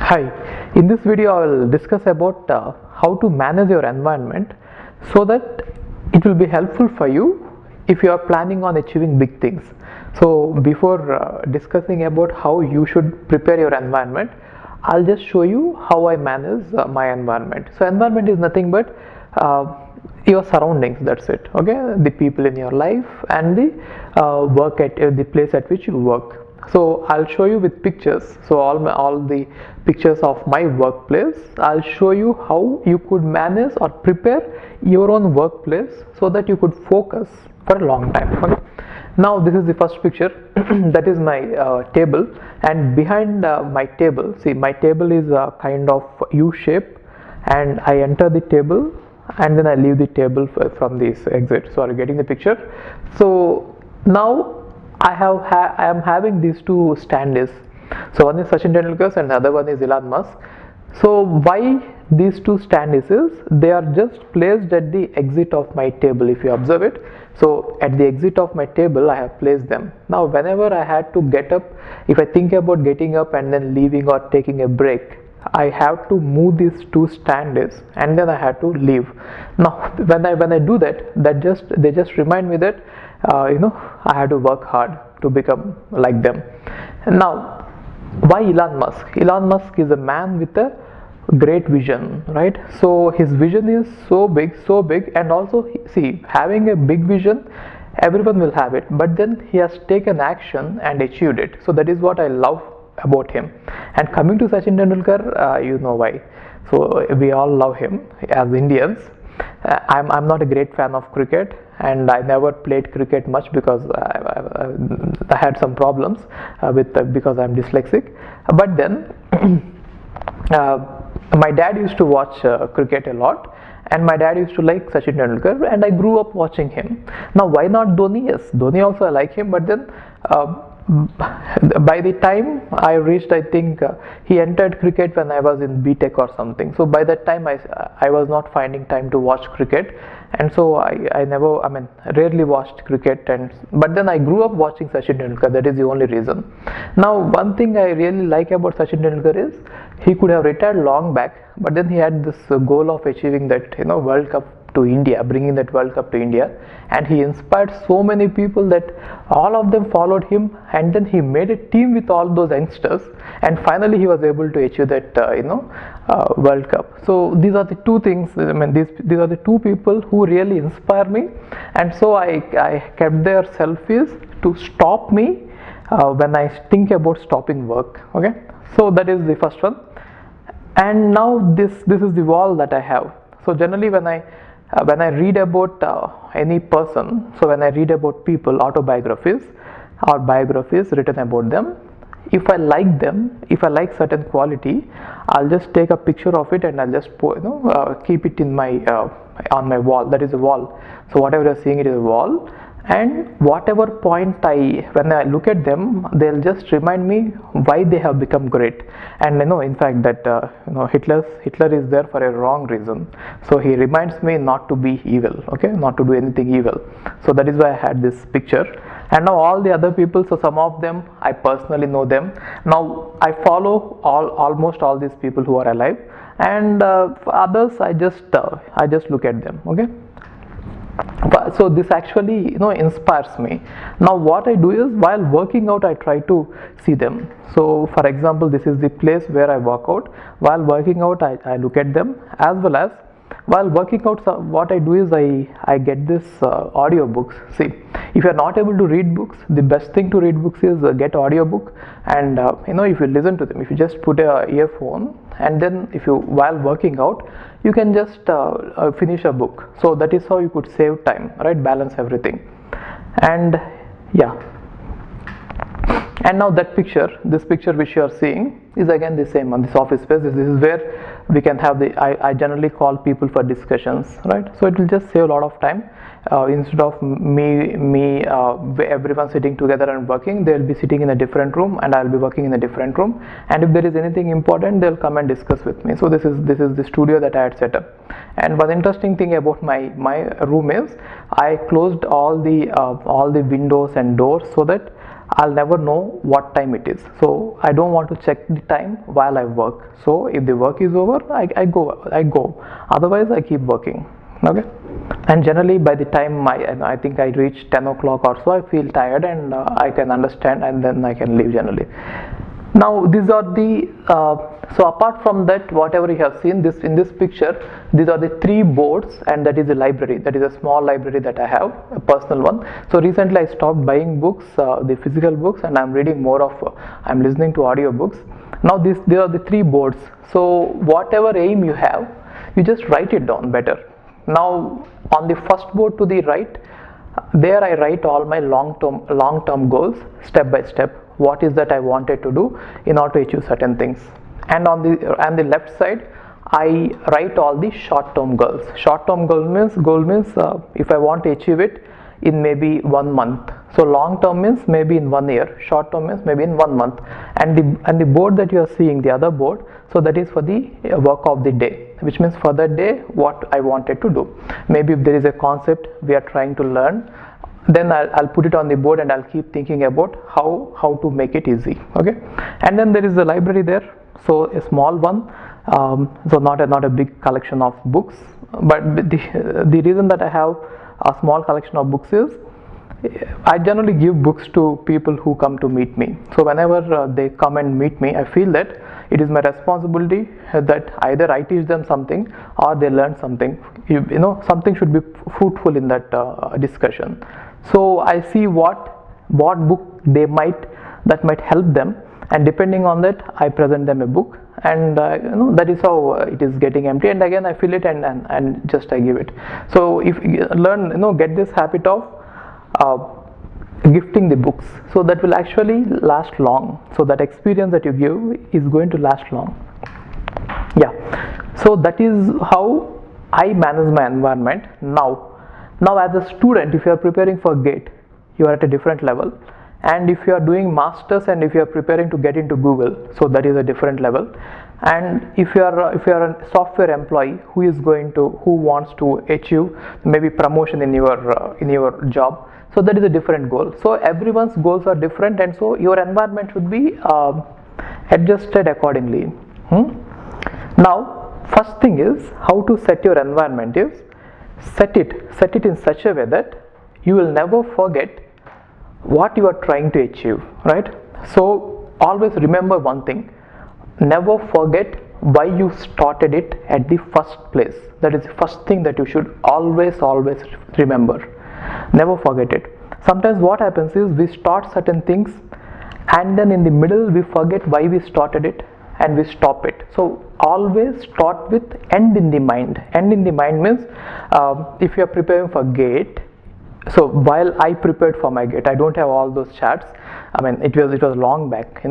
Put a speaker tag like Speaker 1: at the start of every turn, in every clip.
Speaker 1: Hi, in this video I will discuss about how to manage your environment so that it will be helpful for you if you are planning on achieving big things. So before discussing about how you should prepare your environment, I'll just show you how I manage my environment. So environment is nothing but your surroundings, that's it, okay, the people in your life and the work at the place at which you work. So I'll show you with pictures. So all the pictures of my workplace, I'll show you how you could manage or prepare your own workplace so that you could focus for a long time. Okay? Now this is the first picture. That is my table, and behind my table, see, my table is a kind of U shape, and I enter the table and then I leave the table from this exit. So are you getting the picture? So now I am having these two standees. So one is Sachin Tendulkar and the other one is Elon Musk. So why these two standees is they are just placed at the exit of my table, if you observe it. So at the exit of my table I have placed them. Now whenever I had to get up, if I think about getting up and then leaving or taking a break, I have to move these two standees and then I have to leave. Now when I do that, they just remind me that I have to work hard to become like them. Now why Elon Musk? Elon Musk is a man with a great vision, right? So his vision is so big, and also see, having a big vision, everyone will have it, but then he has taken action and achieved it. So that is what I love about him. And coming to Sachin Tendulkar, you know why. So we all love him as Indians. I'm not a great fan of cricket, and I never played cricket much because I had some problems because I'm dyslexic. But then my dad used to watch cricket a lot, and my dad used to like Sachin Tendulkar, and I grew up watching him. Now why not Dhoni? Yes, Dhoni also I like him, but then by the time I reached, I think he entered cricket when I was in B.Tech or something. So by that time I was not finding time to watch cricket, and so I rarely watched cricket. But then I grew up watching Sachin Tendulkar. That is the only reason. Now one thing I really like about Sachin Tendulkar is he could have retired long back, but then he had this goal of achieving that World Cup to India, bringing that World Cup to India, and he inspired so many people that all of them followed him, and then he made a team with all those youngsters, and finally he was able to achieve that World Cup. So these are the two things, these are the two people who really inspire me, and so I kept their selfies to stop me when I think about stopping work. Okay, so that is the first one. And now this is the wall that I have. So generally when I read about any person, so when I read about people, autobiographies or biographies written about them, if I like them, if I like certain quality, I'll just take a picture of it and I'll just keep it in my on my wall. That is a wall. So whatever you're seeing, it is a wall, and whatever point when I look at them, they'll just remind me why they have become great. And in fact that Hitler is there for a wrong reason. So he reminds me not to be evil, okay, not to do anything evil. So that is why I had this picture. And now all the other people, so some of them I personally know them. Now I follow almost all these people who are alive, and for others I just look at them, okay. So this actually inspires me. Now what I do is, while working out, I try to see them. So for example, this is the place where I work out. While working out, I look at them, as well as while working out. So what I do is I get this audio books. See, if you are not able to read books, the best thing to read books is get audio book, and if you listen to them, if you just put a earphone, and then if you, while working out, you can just finish a book. So that is how you could save time, right? Balance everything. And yeah, and now that picture, this picture which you are seeing, is again the same on this office space. This is where we can have I generally call people for discussions, right? So it will just save a lot of time. Instead of everyone sitting together and working, they will be sitting in a different room and I will be working in a different room, and if there is anything important, they'll come and discuss with me. So this is the studio that I had set up. And one interesting thing about my room is I closed all the windows and doors, so that I'll never know what time it is. So I don't want to check the time while I work. So if the work is over, I go. Otherwise, I keep working. Okay. And generally, by the time I think I reach 10 o'clock or so, I feel tired and I can understand, and then I can leave generally. Now these are the so apart from that, whatever you have seen this in this picture, these are the 3 boards, and that is a library. That is a small library that I have, a personal one. So recently I stopped buying books, the physical books, and I'm reading more of I'm listening to audio books. Now there are the 3 boards. So whatever aim you have, you just write it down better. Now on the first board to the right, there I write all my long-term goals, step by step. What is that I wanted to do in order to achieve certain things. And on the left side, I write all the short-term goals. Short-term goal means if I want to achieve it in maybe 1 month. So long-term means maybe in 1 year. Short-term means maybe in 1 month. And the board that you are seeing, the other board, so that is for the work of the day, which means for that day what I wanted to do. Maybe if there is a concept we are trying to learn, then I'll put it on the board and I'll keep thinking about how to make it easy. Okay. And then there is a library there, so a small one, so not a big collection of books, but the reason that I have a small collection of books is I generally give books to people who come to meet me. So whenever they come and meet me, I feel that it is my responsibility that either I teach them something or they learn something. You know, something should be fruitful in that discussion. So I see what book that might help them, and depending on that I present them a book, and that is how it is getting empty, and again I fill it and just I give it. So if you learn, get this habit of gifting the books, so that will actually last long. So that experience that you give is going to last long. Yeah, so that is how I manage my environment. Now as a student, if you are preparing for GATE, you are at a different level, and if you are doing masters and if you are preparing to get into Google, so that is a different level. And if you are a software employee who wants to achieve maybe promotion in your job, so that is a different goal. So everyone's goals are different, and so your environment should be adjusted accordingly. Now first thing is how to set your environment is set it in such a way that you will never forget what you are trying to achieve, right? So always remember one thing: never forget why you started it at the first place. That is the first thing that you should always remember. Never forget it. Sometimes what happens is we start certain things and then in the middle we forget why we started it and we stop it. So always start with end in the mind. End in the mind means if you are preparing for GATE, so while I prepared for my GATE, I don't have all those charts. I mean, it was long back,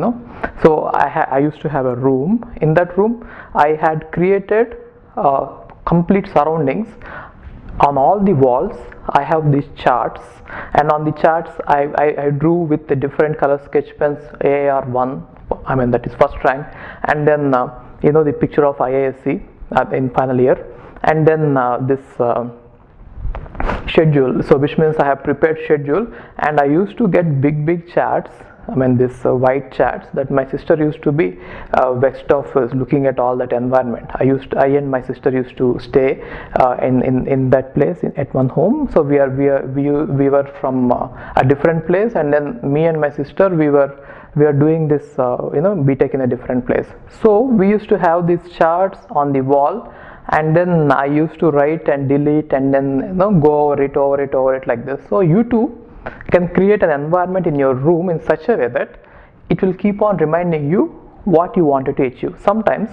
Speaker 1: So I used to have a room. In that room, I had created complete surroundings. On all the walls, I have these charts, and on the charts, I drew with the different color sketch pens, AAR1. I mean, that is first rank, and then the picture of IISc in final year, and then this schedule, so which means I have prepared schedule, and I used to get big charts. I mean, this white charts that my sister used to be vexed of looking at all that environment. I and my sister used to stay in that place at one home. So we were from a different place, and then me and my sister we were doing this BTech in a different place. So we used to have these charts on the wall, and then I used to write and delete and then go over it like this. So you too can create an environment in your room in such a way that it will keep on reminding you what you wanted to achieve. Sometimes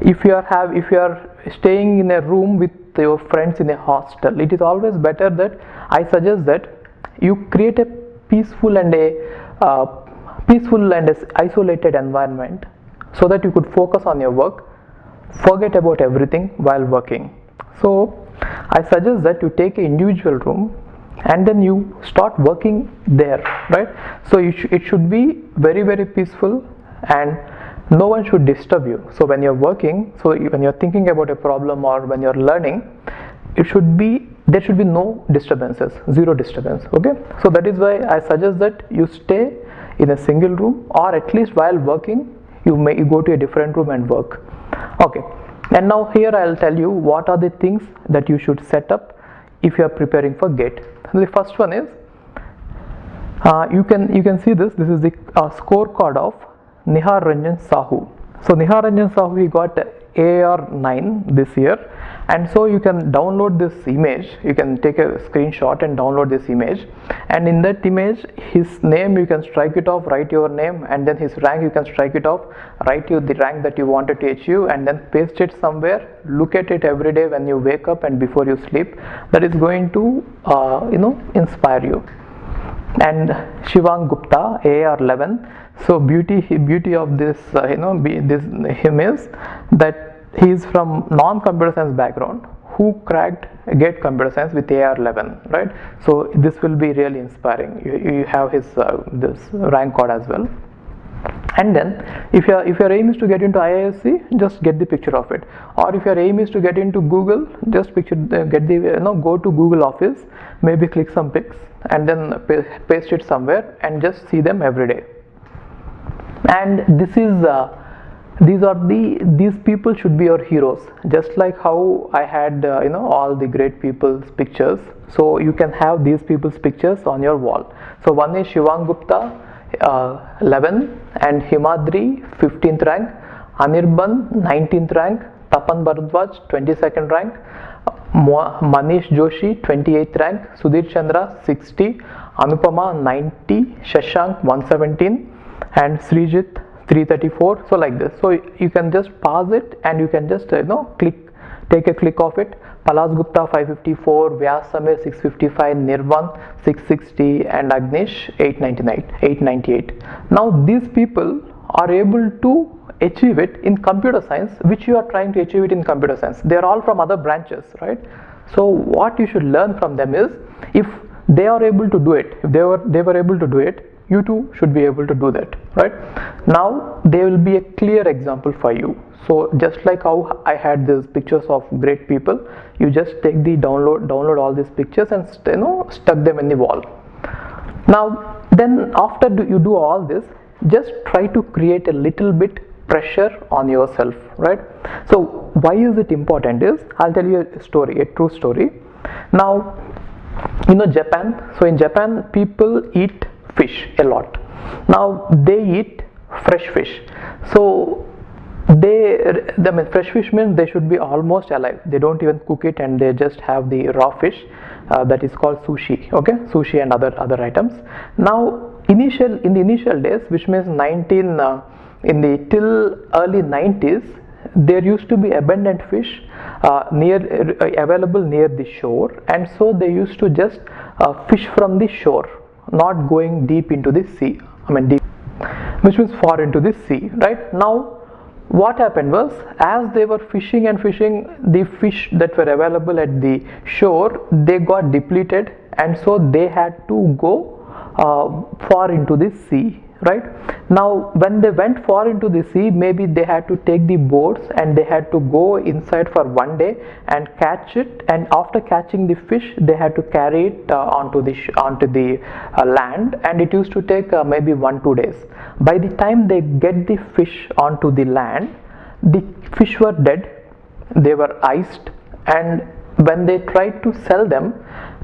Speaker 1: if you are staying in a room with your friends in a hostel, it is always better that I suggest that you create a peaceful and isolated environment so that you could focus on your work, forget about everything while working. So I suggest that you take an individual room and then you start working there, right? So it should be very peaceful and no one should disturb you. So when you're working, so when you're thinking about a problem or when you're learning, it should be there should be no disturbances, zero disturbance. Okay, so that is why I suggest that you stay in a single room, or at least while working you go to a different room and work. Okay, and now here I'll tell you what are the things that you should set up if you are preparing for GATE. The first one is you can see this is the scorecard of Nihar Ranjan Sahu. So Nihar Ranjan Sahu, he got AR 9 this year, and so you can download this image. You can take a screenshot and download this image, and in that image his name you can strike it off, write your name, and then his rank you can strike it off, write you the rank that you wanted to achieve, and then paste it somewhere. Look at it every day when you wake up and before you sleep. That is going to inspire you. And Shivang Gupta, AR 11. So beauty of this him is that he is from non-computer science background who cracked GATE computer science with AR 11, right? So this will be really inspiring. You have his this rank card as well. And then if your aim is to get into IISc, just get the picture of it. Or if your aim is to get into Google, just go to Google Office, maybe click some pics and then paste it somewhere and just see them every day. And these people should be your heroes, just like how I had all the great people's pictures. So you can have these people's pictures on your wall. So one is Shivang Gupta, 11, and Himadri, 15th rank, Anirban, 19th rank, Tapan Bharadwaj, 22nd rank, Manish Joshi, 28th rank, Sudhir Chandra, 60, Anupama, 90, Shashank, 117, and Srijit, 334. So like this. So you can just pause it and you can just take a click of it. Palas Gupta 554, Vyas Samir 655, Nirvan 660, and Agnish 898. Now these people are able to achieve it in computer science, which you are trying to achieve it in computer science. They are all from other branches, right? So what you should learn from them is, if they are able to do it, if they were able to do it, you too should be able to do that, right? Now they will be a clear example for you. So just like how I had these pictures of great people, you just take the download all these pictures and stuck them in the wall. Now then after you do all this, just try to create a little bit pressure on yourself, right? So why is it important is, I'll tell you a story, a true story. Now Japan. So in Japan people eat fish a lot. Now they eat fresh fish. So fresh fish means they should be almost alive. They don't even cook it and they just have the raw fish that is called sushi. Okay, sushi and other items. Now in the initial days, which means till early 90s, there used to be abundant fish available near the shore, and so they used to just fish from the shore, not going deep into the sea. Deep, which means far into the sea, right? Now what happened was, as they were fishing, the fish that were available at the shore, they got depleted, and so they had to go far into the sea, right? Now when they went far into the sea, maybe they had to take the boats and they had to go inside for one day and catch it, and after catching the fish they had to carry it onto the land, and it used to take maybe 1-2 days. By the time they get the fish onto the land, the fish were dead, they were iced, and when they tried to sell them,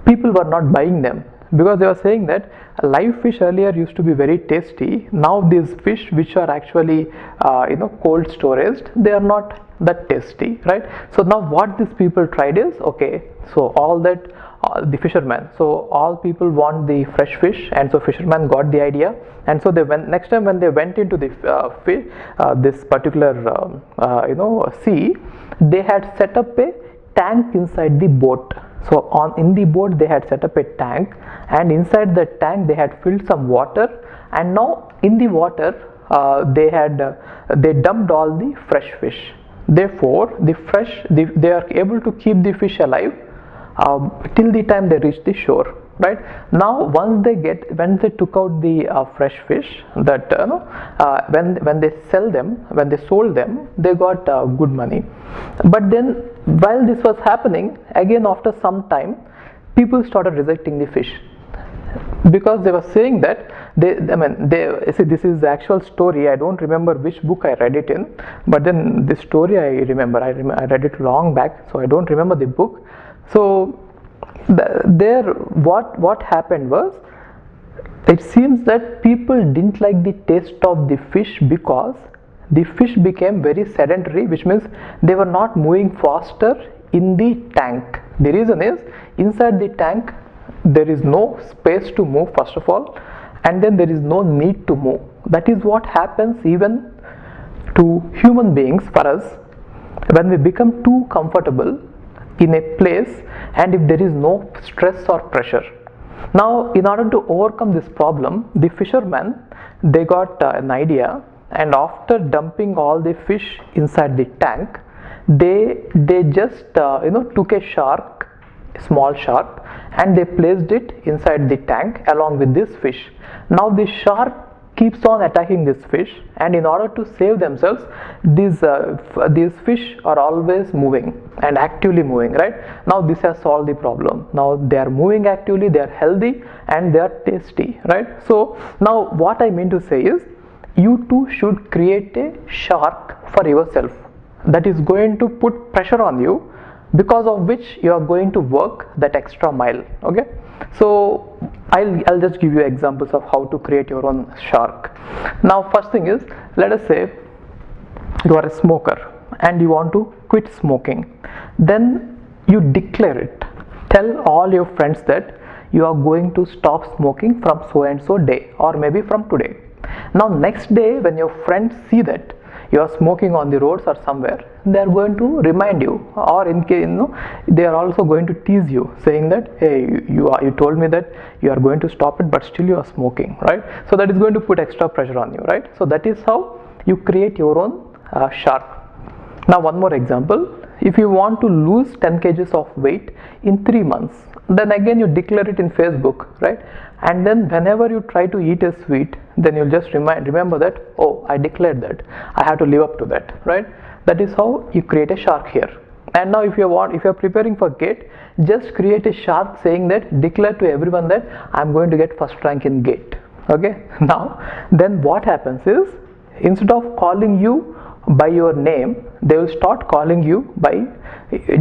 Speaker 1: people were not buying them, because they were saying that live fish earlier used to be very tasty. Now these fish, which are actually cold storage, they are not that tasty, right? So now what these people tried is, okay, so all that the fishermen, so all people want the fresh fish, and so fishermen got the idea, and so they went, next time when they went into the this particular sea, they had set up a tank inside the boat. So in the boat they had set up a tank, and inside the tank they had filled some water, and now in the water they dumped all the fresh fish. Therefore they are able to keep the fish alive till the time they reach the shore. right? Now once when they took out the fresh fish, that when they sold them, they got good money. But then while this was happening, again after some time, people started rejecting the fish, because they were saying that they see, this is the actual story. I don't remember which book I read it in, but then this story I remember. I read it long back, so I don't remember the book. So what happened was, it seems that people didn't like the taste of the fish because the fish became very sedentary, which means they were not moving faster in the tank. The reason is, inside the tank there is no space to move, first of all, and then there is no need to move. That is what happens even to human beings, for us, when we become too comfortable in a place and if there is no stress or pressure. Now in order to overcome this problem, the fishermen, they got an idea, and after dumping all the fish inside the tank, they just took a shark, a small shark, and they placed it inside the tank along with this fish. Now the shark keeps on attacking this fish, and in order to save themselves, these fish are always moving and actively moving, right? Now this has solved the problem. Now they are moving actively, they are healthy, and they are tasty, right? So now what I mean to say is, you too should create a shark for yourself that is going to put pressure on you, because of which you are going to work that extra mile. Okay, so I'll just give you examples of how to create your own shark. Now first thing is, let us say you are a smoker and you want to quit smoking. Then you declare it, tell all your friends that you are going to stop smoking from so and so day, or maybe from today. Now next day when your friends see that you are smoking on the roads or somewhere, they are going to remind you, or in case they are also going to tease you, saying that, hey, you told me that you are going to stop it, but still you are smoking, right? So that is going to put extra pressure on you, right? So that is how you create your own shark. Now one more example, if you want to lose 10 kgs of weight in 3 months, then again you declare it in Facebook, right? And then whenever you try to eat a sweet, then you'll just remember that, oh, I declared that, I have to live up to that, right? That is how you create a shark here. And now if you are preparing for GATE, just create a shark saying that, declare to everyone that I'm going to get first rank in GATE. Okay, now then what happens is, instead of calling you by your name, they will start calling you by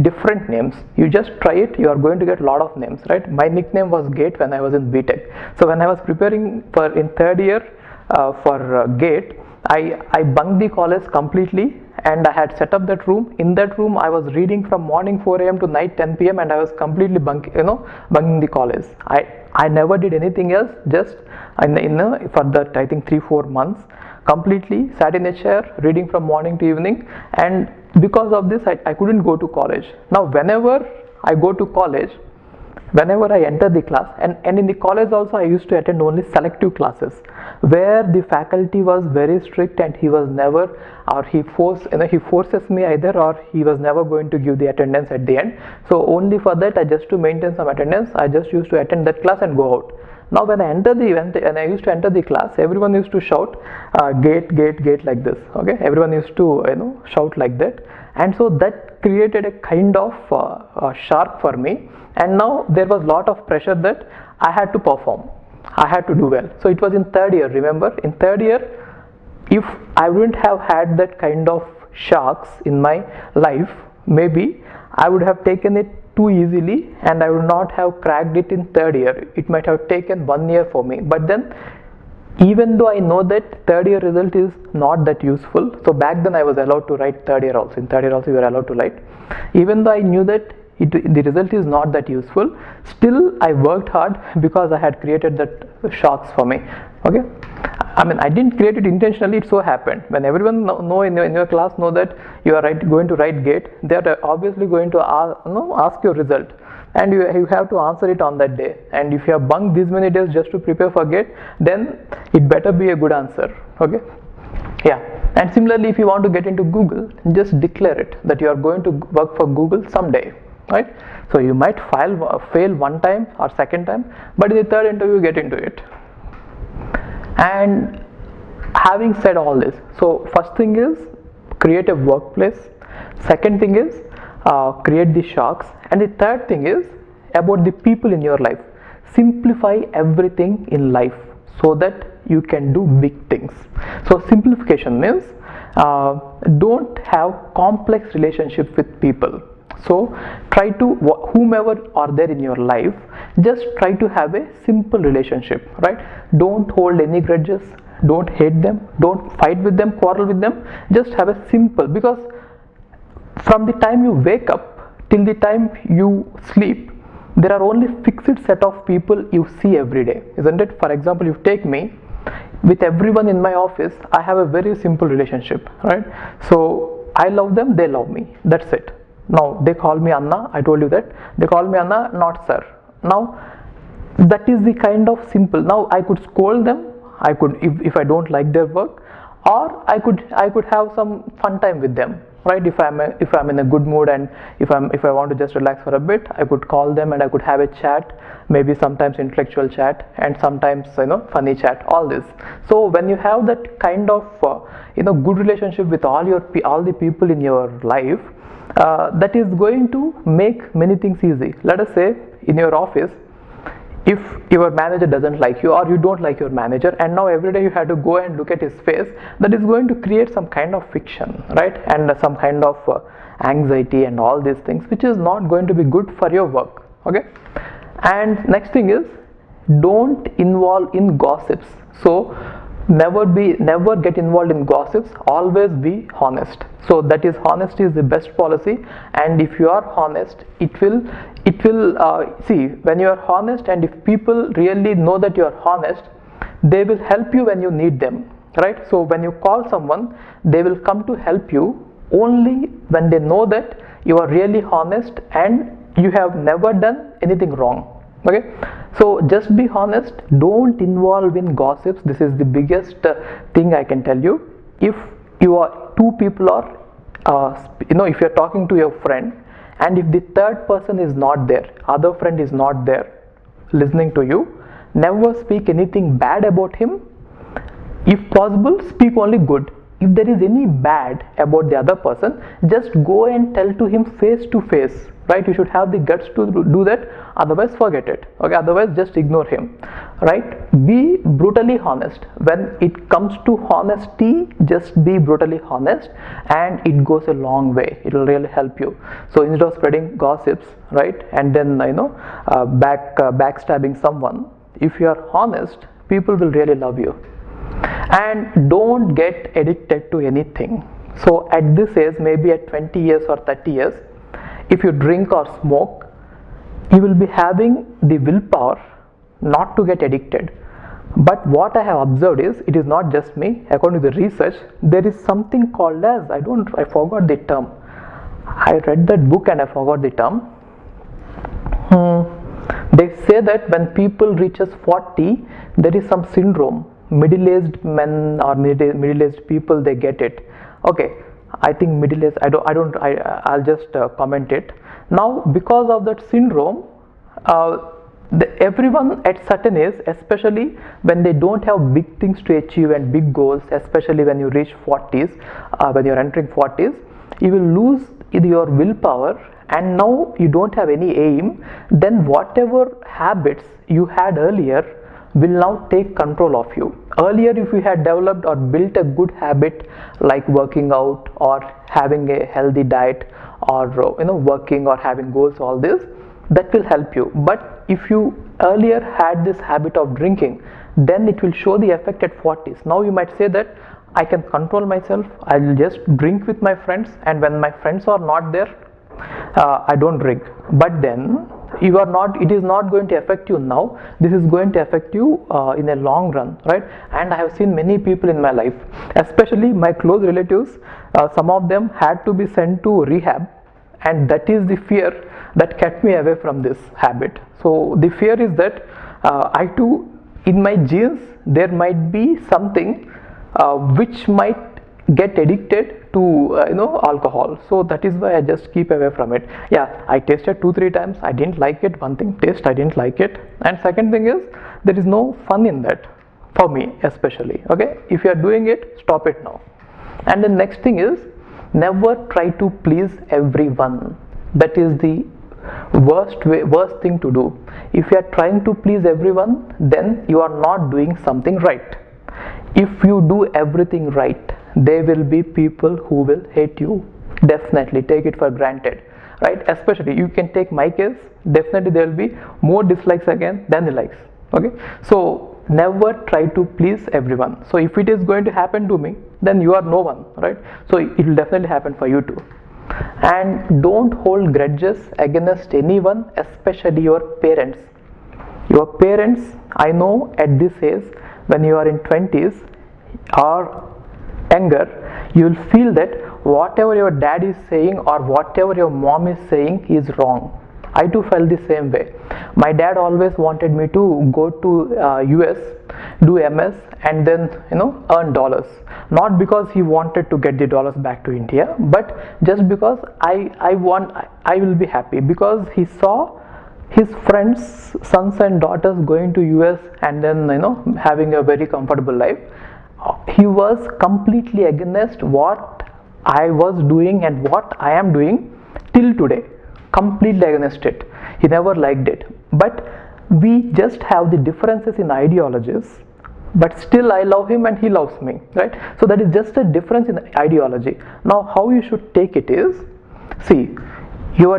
Speaker 1: different names. You just try it, you are going to get a lot of names, right? My nickname was GATE when I was in BTech. So when I was preparing for in third year for GATE, I bunked the college completely, and I had set up that room. In that room I was reading from morning 4 a.m. to night 10 p.m. and I was completely bunking the college. I never did anything else, just for that I think 3-4 months, completely sat in a chair reading from morning to evening, and because of this I couldn't go to college. Now whenever I go to college, whenever I enter the class, and in the college also I used to attend only selective classes where the faculty was very strict, and he was never, or he forces me either, or he was never going to give the attendance at the end. So only for that, just to maintain some attendance, I just used to attend that class and go out. Now when I enter the event and I used to enter the class, everyone used to shout GATE, GATE, GATE like this. Okay, everyone used to shout like that, and so that created a kind of shark for me. And now there was a lot of pressure that I had to perform, I had to do well. So it was in third year, remember, in third year, if I wouldn't have had that kind of sharks in my life, maybe I would have taken it too easily and I would not have cracked it in third year. It might have taken 1 year for me. But then, even though I know that third year result is not that useful, so back then I was allowed to write third year also. In third year also you were allowed to write. Even though I knew that the result is not that useful, still I worked hard because I had created that sharks for me. Okay, I mean, I didn't create it intentionally, it so happened. When everyone know in your class know that you are going to write GATE, they are obviously going to ask your result, and you have to answer it on that day. And if you have bunked these many days just to prepare for GATE, then it better be a good answer. Okay, yeah. And similarly, if you want to get into Google, just declare it that you are going to work for Google someday. right? So you might fail one time or second time, but in the third interview you get into it. And having said all this, so first thing is create a workplace, second thing is create the sharks, and the third thing is about the people in your life. Simplify everything in life so that you can do big things. So simplification means don't have complex relationships with people. So try to, whomever are there in your life, just try to have a simple relationship, right? Don't hold any grudges, don't hate them, don't fight with them, quarrel with them, just have a simple, because from the time you wake up till the time you sleep, there are only fixed set of people you see every day, isn't it? For example, you take me, with everyone in my office I have a very simple relationship, right? So I love them, they love me, that's it. Now they call me Anna, I told you that, they call me Anna, not sir. Now that is the kind of simple. Now I could scold them, I could, if I don't like their work, or I could have some fun time with them, right? If I'm in a good mood, and if I want to just relax for a bit, I could call them and I could have a chat, maybe sometimes intellectual chat and sometimes funny chat, all this. So when you have that kind of good relationship with all the people in your life, that is going to make many things easy. Let us say in your office, if your manager doesn't like you, or you don't like your manager, and now every day you have to go and look at his face, that is going to create some kind of fiction, right? And some kind of anxiety and all these things, which is not going to be good for your work. Okay. And next thing is, don't involve in gossips. So never get involved in gossips, always be honest. So that is, honesty is the best policy, and if you are honest, it will see, when you are honest, and if people really know that you are honest, they will help you when you need them, right? So when you call someone, they will come to help you only when they know that you are really honest and you have never done anything wrong. Okay, so just be honest, don't involve in gossips. This is the biggest thing I can tell you. If you are two people are if you are talking to your friend, and if the third person is not there, other friend is not there listening to you, never speak anything bad about him. If possible, speak only good. If there is any bad about the other person, just go and tell to him face to face, right? You should have the guts to do that, otherwise forget it. Okay, otherwise just ignore him, right? Be brutally honest. When it comes to honesty, just be brutally honest, and it goes a long way. It will really help you. So instead of spreading gossips, right, and then backstabbing someone, if you are honest, people will really love you. And don't get addicted to anything. So at this age, maybe at 20 years or 30 years, if you drink or smoke, you will be having the willpower not to get addicted. But what I have observed is, it is not just me, according to the research, there is something called as, I forgot the term. I read that book and I forgot the term. They say that when people reaches 40, there is some syndrome. Middle-aged men or middle-aged people, they get it. Okay, I think middle-aged, I'll just comment it. Now, because of that syndrome, everyone at certain age, especially when they don't have big things to achieve and big goals, especially when you reach 40s, when you're entering 40s, you will lose your willpower, and now you don't have any aim. Then whatever habits you had earlier will now take control of you. Earlier, if you had developed or built a good habit like working out or having a healthy diet or working or having goals, all this, that will help you. But if you earlier had this habit of drinking, then it will show the effect at 40s. Now you might say that I can control myself, I will just drink with my friends, and when my friends are not there, I don't drink. But then it is not going to affect you now, this is going to affect you in a long run, right? And I have seen many people in my life, especially my close relatives, some of them had to be sent to rehab, and that is the fear that kept me away from this habit. So the fear is that I too, in my genes, there might be something which might get addicted to alcohol. So that is why I just keep away from it. Yeah, I tasted 2-3 times, I didn't like it. One thing, taste, I didn't like it. And second thing is, there is no fun in that for me especially. Okay, if you are doing it, stop it now. And the next thing is, never try to please everyone. That is the worst thing to do. If you are trying to please everyone, then you are not doing something right. If you do everything right, there will be people who will hate you. Definitely take it for granted, right? Especially you can take my case, definitely there will be more dislikes again than the likes. Okay, so never try to please everyone. So if it is going to happen to me, then you are no one, right? So it will definitely happen for you too. And don't hold grudges against anyone, especially your parents. Your parents, I know at this age, when you are in 20s or younger, you will feel that whatever your dad is saying or whatever your mom is saying is wrong. I too felt the same way. My dad always wanted me to go to US, do MS, and then earn dollars. Not because he wanted to get the dollars back to India, but just because I will be happy, because he saw his friends' sons and daughters going to US and then having a very comfortable life. He was completely against what I was doing and what I am doing till today. Completely against it. He never liked it. But we just have the differences in ideologies, but still I love him and he loves me, right? So that is just a difference in ideology. Now how you should take it is, see, your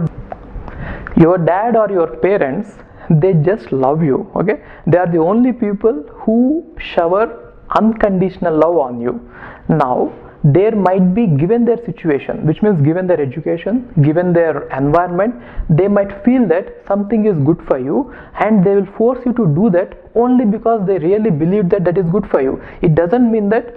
Speaker 1: dad or your parents, they just love you. Okay, they are the only people who shower unconditional love on you. Now there might be, given their situation, which means given their education, given their environment, they might feel that something is good for you and they will force you to do that only because they really believe that that is good for you. It doesn't mean that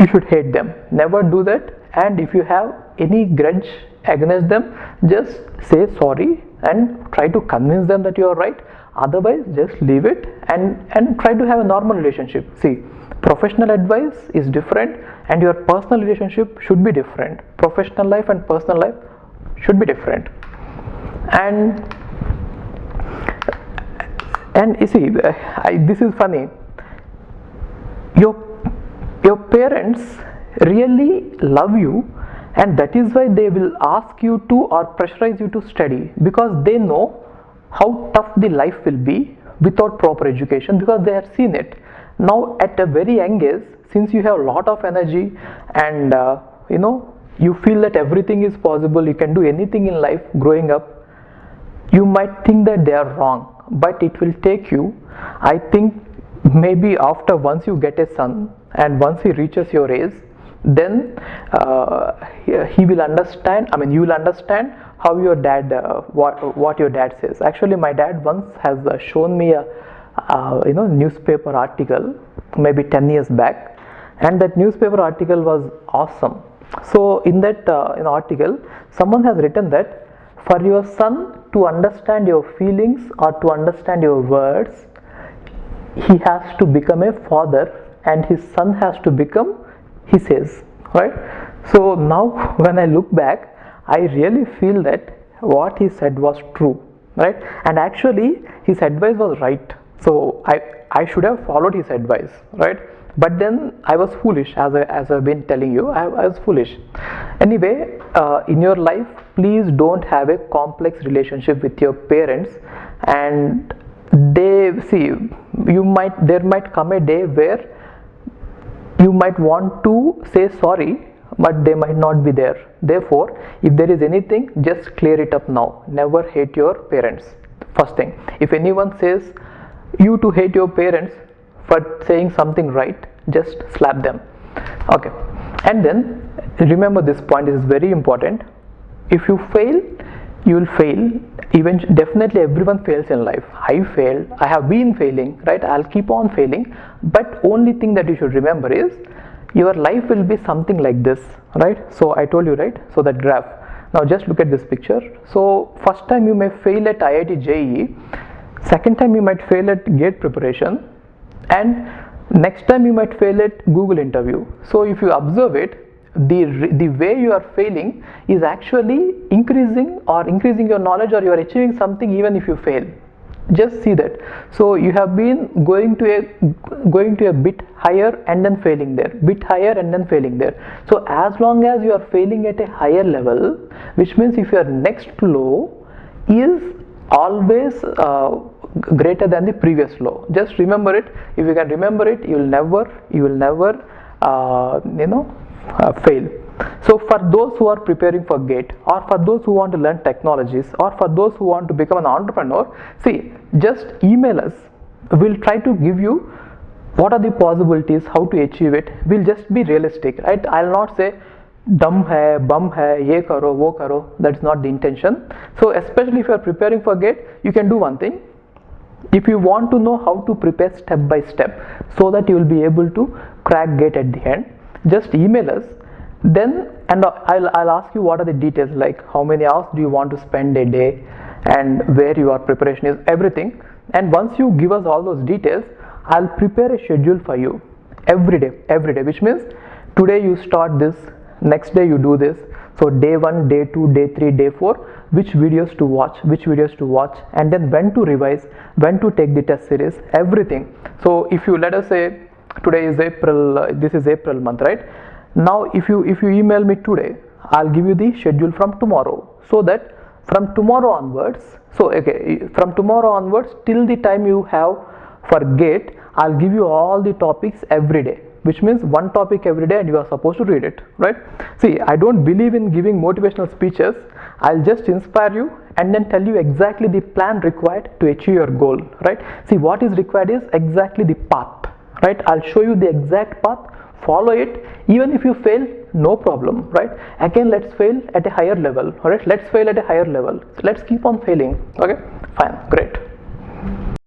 Speaker 1: you should hate them. Never do that. And if you have any grudge against them, just say sorry and try to convince them that you are right. Otherwise, just leave it and try to have a normal relationship. See, professional advice is different and your personal relationship should be different. Professional life and personal life should be different. And you see, this is funny. Your parents really love you, and that is why they will ask you to or pressurize you to study, because they know how tough the life will be without proper education, because they have seen it. Now at a very young age, since you have a lot of energy and you feel that everything is possible, you can do anything in life growing up, you might think that they are wrong, but it will take you, I think, maybe after once you get a son and once he reaches your age, then he will understand, you will understand how your dad, what your dad says. Actually, my dad once has shown me a newspaper article maybe 10 years back, and that newspaper article was awesome. So in that article, someone has written that for your son to understand your feelings or to understand your words, he has to become a father and his son has to become his, right? So now when I look back, I really feel that what he said was true, right? And actually his advice was right. So I should have followed his advice, right? But then I was foolish, as I've been telling you, I was foolish. Anyway, in your life, please don't have a complex relationship with your parents, and there might come a day where you might want to say sorry, but they might not be there. Therefore, if there is anything, just clear it up now. Never hate your parents. First thing, if anyone says you to hate your parents for saying something right, just slap them. Okay, and then remember, this point is very important. If you fail, you will fail. Definitely everyone fails in life. I failed, I have been failing, right? I'll keep on failing, but only thing that you should remember is your life will be something like this, right? So I told you, right? So that graph. Now just look at this picture. So first time you may fail at IIT JEE, second time you might fail at GATE preparation, and Next time you might fail at Google interview. So if you observe it, the way you are failing is actually increasing your knowledge, or you are achieving something even if you fail. Just see that. So you have been going to a bit higher and then failing there, bit higher and then failing there. So as long as you are failing at a higher level, which means if your next low is always greater than the previous low. Just remember it. If you can remember it, you will never fail. So for those who are preparing for GATE, or for those who want to learn technologies, or for those who want to become an entrepreneur, see, just email us. We'll try to give you what are the possibilities, how to achieve it. We'll just be realistic, right? I'll not say dum hai, bum hai, ye karo, wo karo. That's not the intention. So especially if you are preparing for GATE, you can do one thing. If you want to know how to prepare step by step so that you will be able to crack GATE at the end, just email us. Then, and I'll ask you what are the details, like how many hours do you want to spend a day, and where your preparation is, everything. And once you give us all those details, I'll prepare a schedule for you every day, which means today you start this, next day you do this. So day 1, day 2, day 3, day 4, which videos to watch, and then when to revise, when to take the test series, everything. So if you, let us say today is April, this is April month, right? Now if you email me today, I'll give you the schedule from tomorrow, so that from tomorrow onwards, from tomorrow onwards till the time you have for GATE, I'll give you all the topics every day, which means one topic every day, and you are supposed to read it, right? See, I don't believe in giving motivational speeches. I'll just inspire you and then tell you exactly the plan required to achieve your goal, right? See, what is required is exactly the path, right? I'll show you the exact path. Follow it. Even if you fail, no problem, right? Again, let's fail at a higher level. All right, let's fail at a higher level. So let's keep on failing. Okay, fine, great.